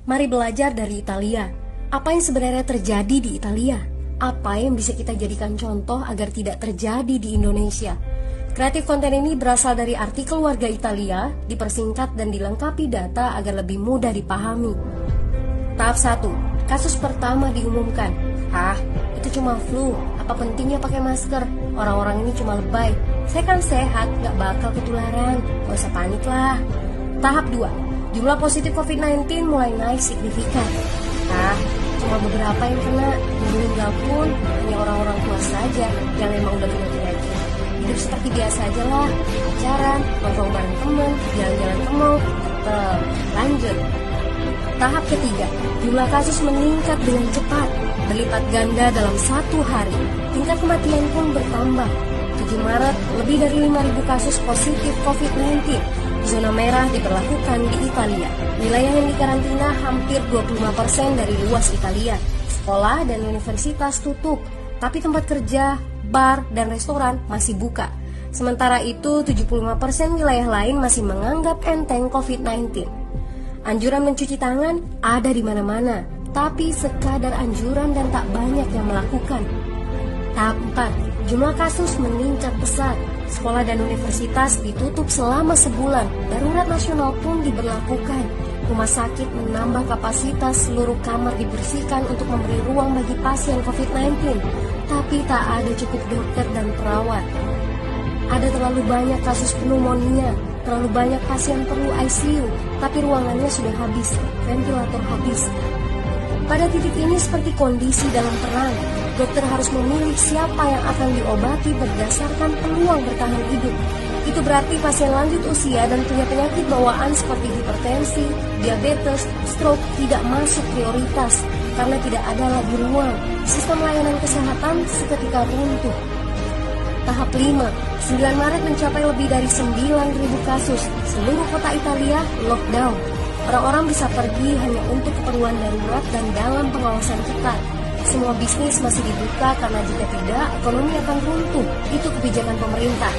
Mari belajar dari Italia. Apa yang sebenarnya terjadi di Italia? Apa yang bisa kita jadikan contoh agar tidak terjadi di Indonesia? Kreatif konten ini berasal dari artikel warga Italia, dipersingkat dan dilengkapi data agar lebih mudah dipahami. Tahap 1. Kasus pertama diumumkan. Itu cuma flu. Apa pentingnya pakai masker? Orang-orang ini cuma lebay. Saya kan sehat, gak bakal ketularan. Gak usah panik lah. Tahap 2. Jumlah positif COVID-19 mulai naik signifikan. Cuma beberapa yang kena. Yang meninggal pun hanya orang-orang tua saja yang memang udah punya penyakit. Hidup seperti biasa aja lah. Pacaran, nongkrong bareng temen, jalan-jalan ke mall. Lanjut. Tahap ketiga, jumlah kasus meningkat dengan cepat, berlipat ganda dalam 1 hari. Tingkat kematian pun bertambah. 7 Maret, lebih dari 5.000 kasus positif COVID-19. Zona merah diberlakukan di Italia. Wilayah yang dikarantina hampir 25% dari luas Italia. Sekolah dan universitas tutup, tapi tempat kerja, bar, dan restoran masih buka. Sementara itu, 75% wilayah lain masih menganggap enteng COVID-19. Anjuran mencuci tangan ada di mana-mana, tapi sekadar anjuran dan tak banyak yang melakukan. Tahap 4. Jumlah kasus meningkat pesat. Sekolah dan universitas ditutup selama sebulan. Darurat nasional pun diberlakukan. Rumah sakit menambah kapasitas, seluruh kamar dibersihkan untuk memberi ruang bagi pasien COVID-19. Tapi tak ada cukup dokter dan perawat. Ada terlalu banyak kasus pneumonia, terlalu banyak pasien perlu ICU, tapi ruangannya sudah habis, ventilator habis. Pada titik ini seperti kondisi dalam perang. Dokter harus memilih siapa yang akan diobati berdasarkan peluang bertahan hidup. Itu berarti pasien lanjut usia dan punya penyakit bawaan seperti hipertensi, diabetes, stroke tidak masuk prioritas karena tidak ada lagi ruang. Sistem layanan kesehatan seketika runtuh. Tahap 5. 9 Maret mencapai lebih dari 9.000 kasus. Seluruh kota Italia lockdown. Orang-orang bisa pergi hanya untuk keperluan darurat dan dalam pengawasan ketat. Semua bisnis masih dibuka karena jika tidak, ekonomi akan runtuh. Itu kebijakan pemerintah.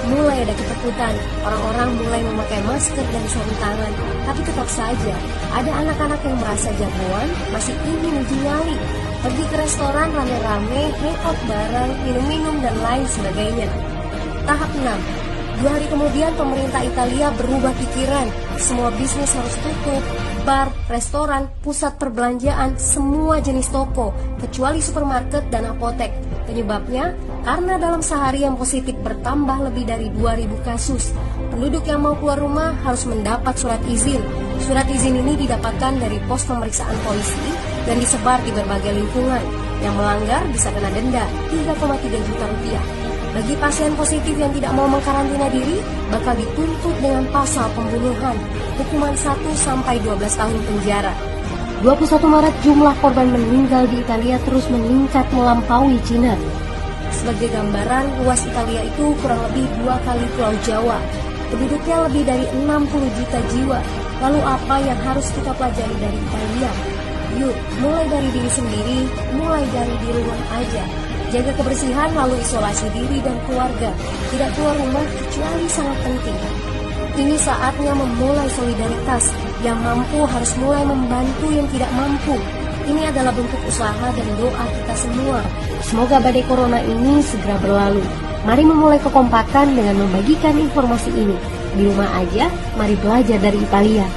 Mulai ada ketakutan, orang-orang mulai memakai masker dan sarung tangan. Tapi tetap saja, ada anak-anak yang merasa jagoan, masih ingin uji nyali. Pergi ke restoran rame-rame, hangout bareng, minum-minum, dan lain sebagainya. Tahap 6. 2 hari kemudian pemerintah Italia berubah pikiran. Semua bisnis harus tutup. Bar, restoran, pusat perbelanjaan, semua jenis toko, kecuali supermarket dan apotek. Penyebabnya, karena dalam sehari yang positif bertambah lebih dari 2.000 kasus. Penduduk yang mau keluar rumah harus mendapat surat izin. Surat izin ini didapatkan dari pos pemeriksaan polisi dan disebar di berbagai lingkungan. Yang melanggar bisa kena denda 3,3 juta rupiah. Bagi pasien positif yang tidak mau mengkarantina diri, bakal dituntut dengan pasal pembunuhan, hukuman 1-12 tahun penjara. 21 Maret jumlah korban meninggal di Italia terus meningkat melampaui Cina. Sebagai gambaran, luas Italia itu kurang lebih 2 kali Pulau Jawa. Penduduknya lebih dari 60 juta jiwa. Lalu apa yang harus kita pelajari dari Italia? Yuk, mulai dari diri sendiri, mulai dari di rumah aja. Jaga kebersihan lalu isolasi diri dan keluarga. Tidak keluar rumah kecuali sangat penting. Ini saatnya memulai solidaritas. Yang mampu harus mulai membantu yang tidak mampu. Ini adalah bentuk usaha dan doa kita semua. Semoga badai corona ini segera berlalu. Mari memulai kekompakan dengan membagikan informasi ini. Di rumah aja, mari belajar dari Italia.